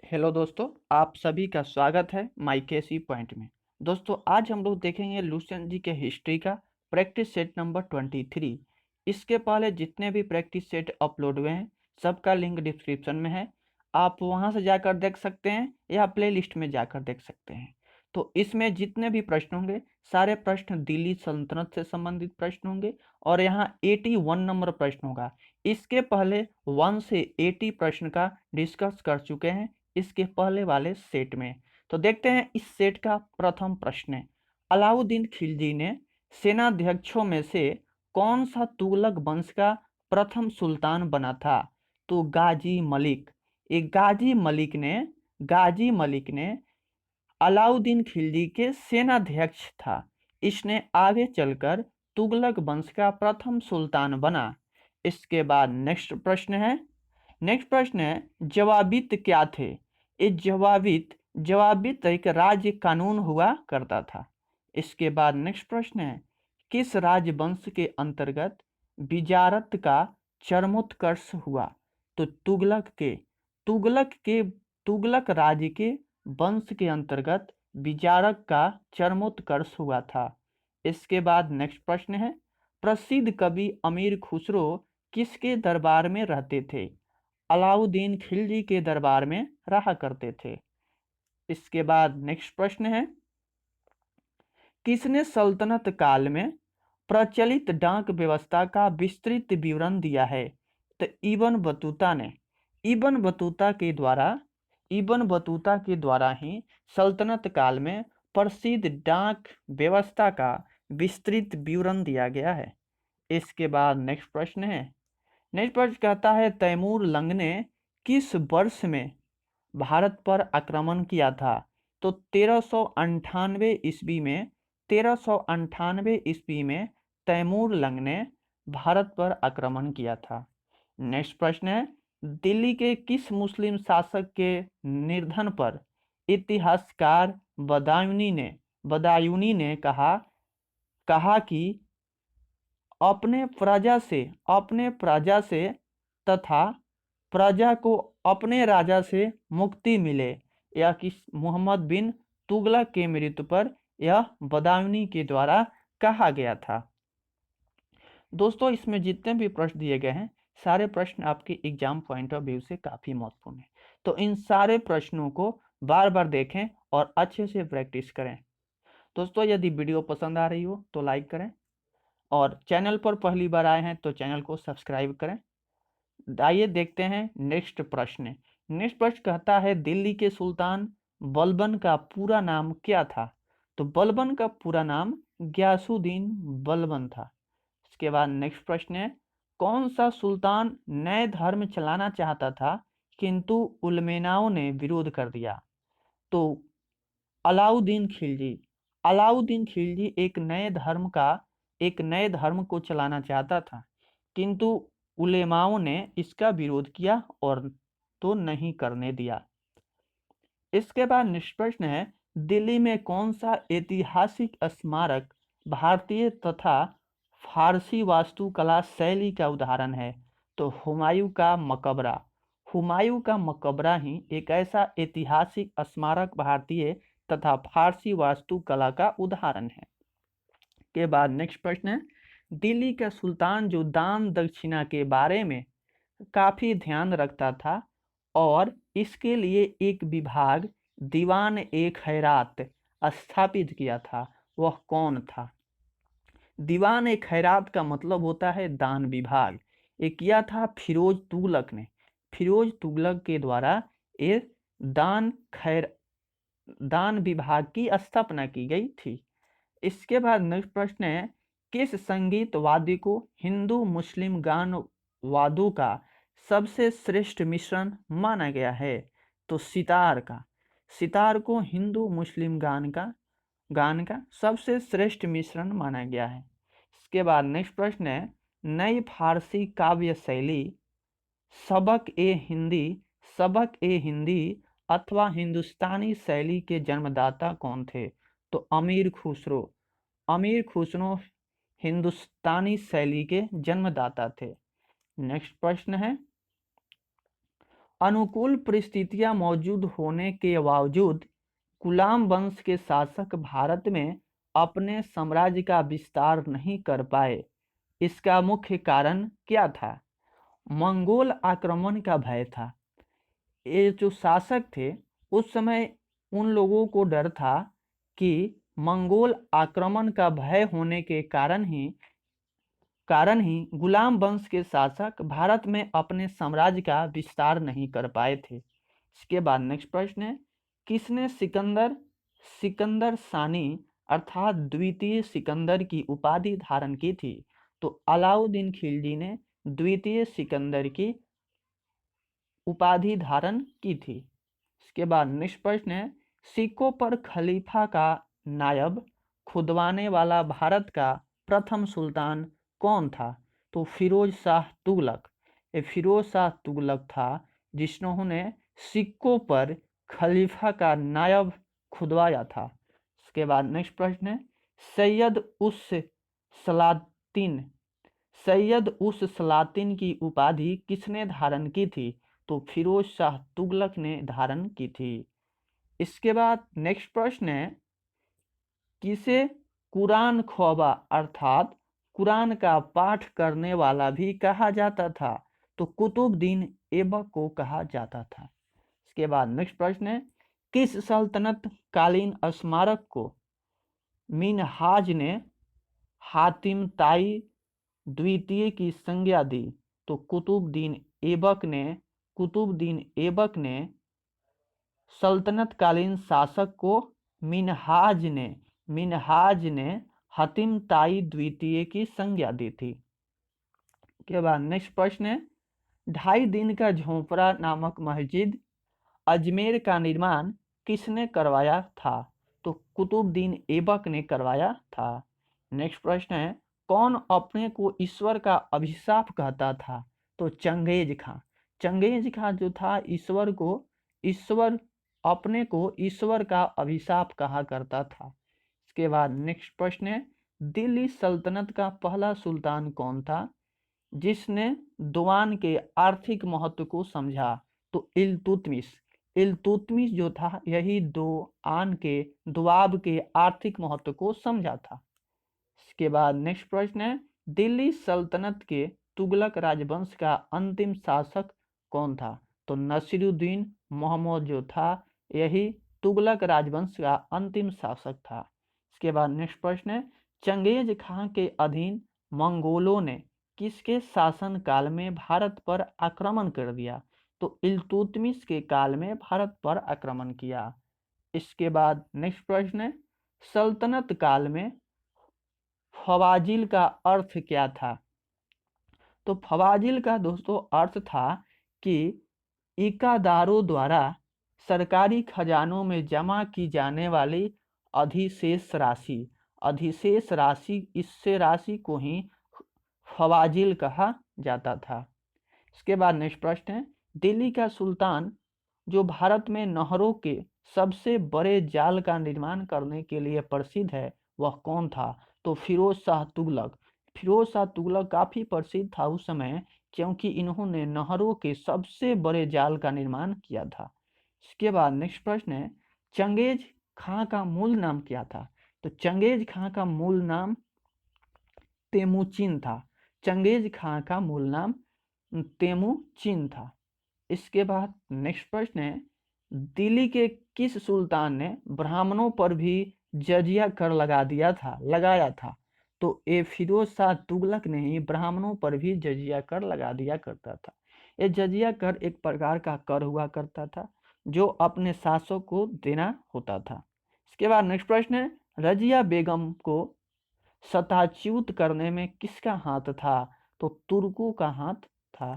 Hello दोस्तों, आप सभी का स्वागत है माई केसी पॉइंट में। दोस्तों, आज हम लोग देखेंगे लुसेंट जी के हिस्ट्री का प्रैक्टिस सेट नंबर 23। इसके पहले जितने भी प्रैक्टिस सेट अपलोड हुए हैं सबका लिंक डिस्क्रिप्शन में है। आप वहां से जाकर देख सकते हैं या प्ले लिस्ट में जाकर देख सकते हैं। तो इसमें जितने भी प्रश्न होंगे सारे प्रश्न दिल्ली सल्तनत से संबंधित प्रश्न होंगे और यहाँ 81 नंबर प्रश्न होगा। इसके पहले 1 से 80 प्रश्न का डिस्कस कर चुके हैं इसके पहले वाले सेट में। तो देखते हैं इस सेट का प्रथम प्रश्न है, अलाउद्दीन खिलजी ने सेनाध्यक्षों में से कौन सा तुगलक वंश का प्रथम सुल्तान बना था? तो गाजी मलिक। एक गाजी मलिक ने अलाउद्दीन खिलजी के सेनाध्यक्ष था। इसने आगे चलकर तुगलक वंश का प्रथम सुल्तान बना। इसके बाद नेक्स्ट प्रश्न है जवाबित क्या थे? ये जवाबित एक राज्य कानून हुआ करता था। इसके बाद नेक्स्ट प्रश्न है किस राजवंश के अंतर्गत विजारत का चरमोत्कर्ष हुआ? तो तुगलक राज्य के वंश के अंतर्गत विजारक का चरमोत्कर्ष हुआ था। इसके बाद नेक्स्ट प्रश्न है प्रसिद्ध कवि अमीर खुसरो किसके दरबार में रहते थे? अलाउद्दीन खिलजी के दरबार में रहा करते थे। इसके बाद नेक्स्ट प्रश्न है किसने सल्तनत काल में प्रचलित डाक व्यवस्था का विस्तृत विवरण दिया है? तो इबन बतूता के द्वारा ही सल्तनत काल में प्रसिद्ध डाक व्यवस्था का विस्तृत विवरण दिया गया है। इसके बाद नेक्स्ट प्रश्न कहता है तैमूर लंग ने किस वर्ष में भारत पर आक्रमण किया था? तो 1398 ईस्वी में तैमूर लंग ने भारत पर आक्रमण किया था। नेक्स्ट प्रश्न है दिल्ली के किस मुस्लिम शासक के निर्धन पर इतिहासकार बदायूनी ने कहा कि अपने प्रजा से तथा प्रजा को अपने राजा से मुक्ति मिले, या कि मोहम्मद बिन तुगलक के मृत्यु पर यह बदायूनी के द्वारा कहा गया था। दोस्तों, इसमें जितने भी प्रश्न दिए गए हैं सारे प्रश्न आपके एग्जाम पॉइंट ऑफ व्यू से काफी महत्वपूर्ण है। तो इन सारे प्रश्नों को बार बार देखें और अच्छे से प्रैक्टिस करें। दोस्तों, यदि वीडियो पसंद आ रही हो तो लाइक करें और चैनल पर पहली बार आए हैं तो चैनल को सब्सक्राइब करें। आइए देखते हैं नेक्स्ट प्रश्न कहता है दिल्ली के सुल्तान बलबन का पूरा नाम क्या था? तो बलबन का पूरा नाम गयासुद्दीन बलबन था। इसके बाद नेक्स्ट प्रश्न है कौन सा सुल्तान नए धर्म चलाना चाहता था किंतु उलमेनाओं ने विरोध कर दिया? तो अलाउद्दीन खिलजी एक नए धर्म को चलाना चाहता था किंतु उलेमाओं ने इसका विरोध किया और तो नहीं करने दिया। इसके बाद नेक्स्ट प्रश्न है दिल्ली में कौन सा ऐतिहासिक स्मारक भारतीय तथा फारसी वास्तुकला शैली का उदाहरण है? तो हुमायूं का मकबरा ही एक ऐसा ऐतिहासिक स्मारक भारतीय तथा फारसी वास्तुकला का उदाहरण है। के बाद नेक्स्ट प्रश्न है दिल्ली का सुल्तान जो दान दक्षिणा के बारे में काफी ध्यान रखता था और इसके लिए एक विभाग दीवान ए खैरात स्थापित किया था, वह कौन था? दीवान ए खैरात का मतलब होता है दान विभाग। ये किया था फिरोज तुगलक के द्वारा ये दान विभाग की स्थापना की गई थी। इसके बाद नेक्स्ट प्रश्न है किस संगीत वाद्य को हिंदू मुस्लिम गान वाद्यों का सबसे श्रेष्ठ मिश्रण माना गया है? तो सितार को हिंदू मुस्लिम गान का सबसे श्रेष्ठ मिश्रण माना गया है। इसके बाद नेक्स्ट प्रश्न है नई फारसी काव्य शैली सबक ए हिंदी अथवा हिंदुस्तानी शैली के जन्मदाता कौन थे? तो अमीर खुसरो हिंदुस्तानी शैली के जन्मदाता थे। नेक्स्ट प्रश्न है अनुकूल परिस्थितियां मौजूद होने के बावजूद गुलाम वंश के शासक भारत में अपने साम्राज्य का विस्तार नहीं कर पाए। इसका मुख्य कारण क्या था? मंगोल आक्रमण का भय था। ये जो शासक थे उस समय उन लोगों को डर था कि मंगोल आक्रमण का भय होने के कारण ही गुलाम वंश के शासक भारत में अपने साम्राज्य का विस्तार नहीं कर पाए थे। इसके बाद नेक्स्ट प्रश्न है, किसने सिकंदर सानी अर्थात द्वितीय सिकंदर की उपाधि धारण की थी? तो अलाउद्दीन खिलजी ने द्वितीय सिकंदर की उपाधि धारण की थी। इसके बाद नेक्स्ट प्रश्न है, सिक्कों पर खलीफा का नायब खुदवाने वाला भारत का प्रथम सुल्तान कौन था? तो फिरोज शाह तुगलक। ये फिरोज शाह तुगलक था जिन्होंने सिक्कों पर खलीफा का नायब खुदवाया था। इसके बाद नेक्स्ट प्रश्न है, सैयद उस सलातिन की उपाधि किसने धारण की थी? तो फिरोज शाह तुगलक ने धारण की थी। इसके बाद नेक्स्ट प्रश्न है, किसे कुरान ख्वाबा अर्थात कुरान का पाठ करने वाला भी कहा जाता था? तो कुतुबुद्दीन ऐबक को कहा जाता था। इसके बाद नेक्स्ट प्रश्न है, किस सल्तनत कालीन स्मारक को मिनहाज ने हातिम ताई द्वितीय की संज्ञा दी? तो कुतुबुद्दीन ऐबक ने सल्तनत कालीन शासक को मिनहाज ने हातिम ताई द्वितीय की संज्ञा दी थी। के बाद नेक्स्ट प्रश्न है, 2.5 दिन का झोपड़ा नामक मस्जिद अजमेर का निर्माण किसने करवाया था? तो कुतुबुद्दीन ऐबक ने करवाया था। नेक्स्ट प्रश्न है, कौन अपने को ईश्वर का अभिशाप कहता था? तो चंगेज खां जो था अपने को ईश्वर का अभिशाप कहा करता था। इसके बाद नेक्स्ट प्रश्न है, दिल्ली सल्तनत का पहला सुल्तान कौन था जिसने दोआन के आर्थिक महत्व को समझा? तो इल्तुतमिश जो था यही दोआब के आर्थिक महत्व को समझा था। इसके बाद नेक्स्ट प्रश्न है, दिल्ली सल्तनत के तुगलक राजवंश का अंतिम शासक कौन था? तो नसीरुद्दीन मोहम्मद जो था यही तुगलक राजवंश का अंतिम शासक था। इसके बाद नेक्स्ट प्रश्न है, चंगेज खां के अधीन मंगोलों ने किसके शासन काल में भारत पर आक्रमण कर दिया? तो इल्तुतमिश के काल में भारत पर आक्रमण किया। इसके बाद नेक्स्ट प्रश्न है, सल्तनत काल में फवाजिल का अर्थ क्या था? तो फवाजिल का दोस्तों अर्थ था कि इकादारों द्वारा सरकारी खजानों में जमा की जाने वाली अधिशेष राशि इससे राशि को ही फवाजिल कहा जाता था। इसके बाद नेक्स्ट प्रश्न है, दिल्ली का सुल्तान जो भारत में नहरों के सबसे बड़े जाल का निर्माण करने के लिए प्रसिद्ध है वह कौन था? तो फिरोज शाह तुगलक काफी प्रसिद्ध था उस समय क्योंकि इन्होंने नहरों के सबसे बड़े जाल का निर्माण किया था। इसके बाद नेक्स्ट प्रश्न है, चंगेज खां का मूल नाम क्या था? तो चंगेज खां का मूल नाम तेमुचिन था। चंगेज खां का मूल नाम तेमुचिन था। इसके बाद नेक्स्ट प्रश्न है, दिल्ली के किस सुल्तान ने ब्राह्मणों पर भी जजिया कर लगाया था? तो ये फिरोज शाह तुगलक ने ही ब्राह्मणों पर भी जजिया कर लगा दिया करता था। ये जजिया कर एक प्रकार का कर हुआ करता था जो अपने शासक को देना होता था। इसके बाद नेक्स्ट प्रश्न है, रजिया बेगम को सताच्युत करने में किसका हाथ था? तो तुर्कों का हाथ था।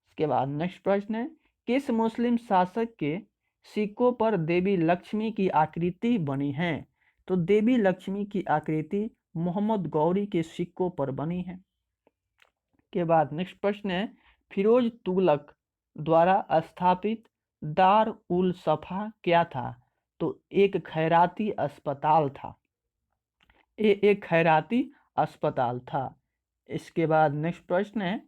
इसके बाद नेक्स्ट प्रश्न है, किस मुस्लिम शासक के सिक्कों पर देवी लक्ष्मी की आकृति बनी है? तो देवी लक्ष्मी की आकृति मोहम्मद गौरी के सिक्कों पर बनी है। के बाद नेक्स्ट प्रश्न है, फिरोज तुगलक द्वारा स्थापित दार उल सफा क्या था? तो एक खैराती अस्पताल था। एक खैराती अस्पताल था। इसके बाद नेक्स्ट प्रश्न है,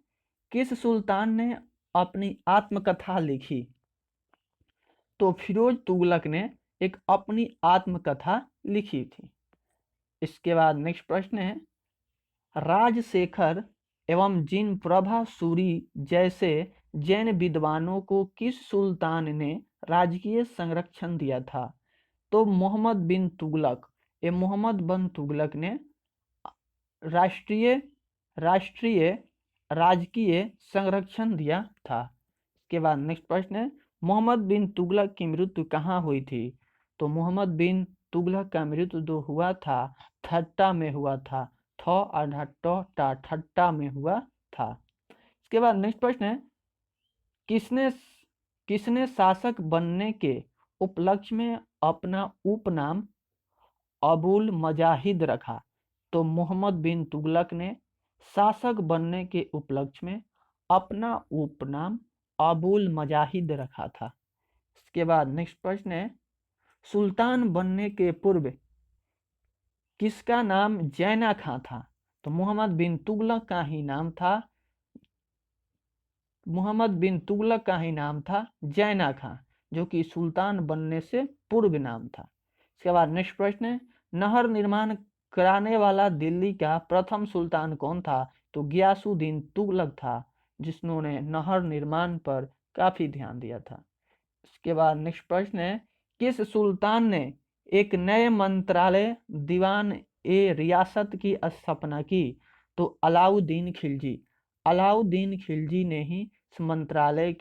किस सुल्तान ने अपनी आत्मकथा लिखी? तो फिरोज तुगलक ने एक अपनी आत्मकथा लिखी थी। इसके बाद नेक्स्ट प्रश्न है, राजशेखर एवं जिन प्रभा सूरी जैसे जैन विद्वानों को किस सुल्तान ने राजकीय संरक्षण दिया था? तो मोहम्मद बिन तुगलक, ये मोहम्मद बिन तुगलक ने राष्ट्रीय राष्ट्रीय राजकीय संरक्षण दिया था। इसके बाद नेक्स्ट प्रश्न है, मोहम्मद बिन तुगलक की मृत्यु कहाँ हुई थी? तो मोहम्मद बिन तुगलक का मृत्यु जो हुआ था ठट्टा में हुआ था। ठट्टा में हुआ था। इसके बाद नेक्स्ट प्रश्न है, किसने किसने शासक बनने के उपलक्ष्य में अपना उपनाम अबुल मजाहिद रखा? तो मोहम्मद बिन तुगलक ने शासक बनने के उपलक्ष्य में अपना उपनाम अबुल मजाहिद रखा था। इसके बाद नेक्स्ट प्रश्न है, सुल्तान बनने के पूर्व किसका नाम जैना खां था? तो मोहम्मद बिन तुगलक का ही नाम था जैना खां, जो कि सुल्तान बनने से पूर्व नाम था। इसके बाद नेक्स्ट प्रश्न है, नहर निर्माण कराने वाला दिल्ली का प्रथम सुल्तान कौन था? तो गियासुद्दीन तुगलक था, जिन्होंने नहर निर्माण पर काफी ध्यान दिया था। इसके बाद नेक्स्ट प्रश्न है, किस सुल्तान ने एक नए मंत्रालय दीवान ए रियासत की स्थापना की? तो अलाउद्दीन खिलजी ने ही इस मंत्रालय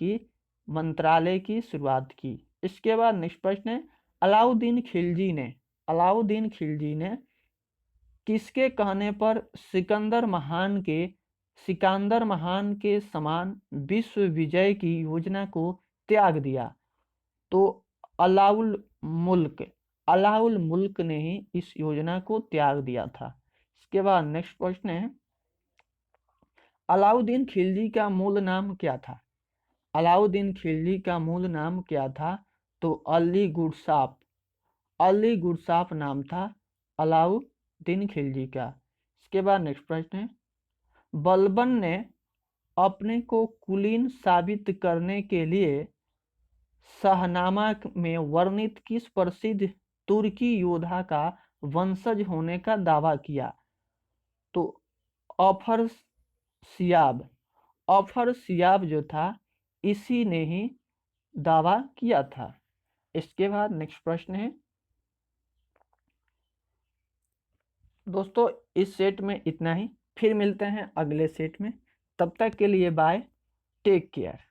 की शुरुआत की। इसके बाद नेक्स्ट प्रश्न है, अलाउद्दीन खिलजी ने किसके कहने पर सिकंदर महान के समान विश्व विजय की योजना को त्याग दिया? तो अलाउल मुल्क ने ही इस योजना को त्याग दिया था। इसके बाद नेक्स्ट प्रश्न है, अलाउद्दीन खिलजी का मूल नाम क्या था? तो अली गुरसाफ नाम था अलाउद्दीन खिलजी का। इसके बाद नेक्स्ट प्रश्न है, बलबन ने अपने को कुलीन साबित करने के लिए शाहनामा में वर्णित किस प्रसिद्ध तुर्की योद्धा का वंशज होने का दावा किया? तो अफरसियाब जो था, इसी ने ही दावा किया था। इसके बाद नेक्स्ट प्रश्न है, दोस्तों इस सेट में इतना ही, फिर मिलते हैं अगले सेट में। तब तक के लिए बाय, टेक केयर।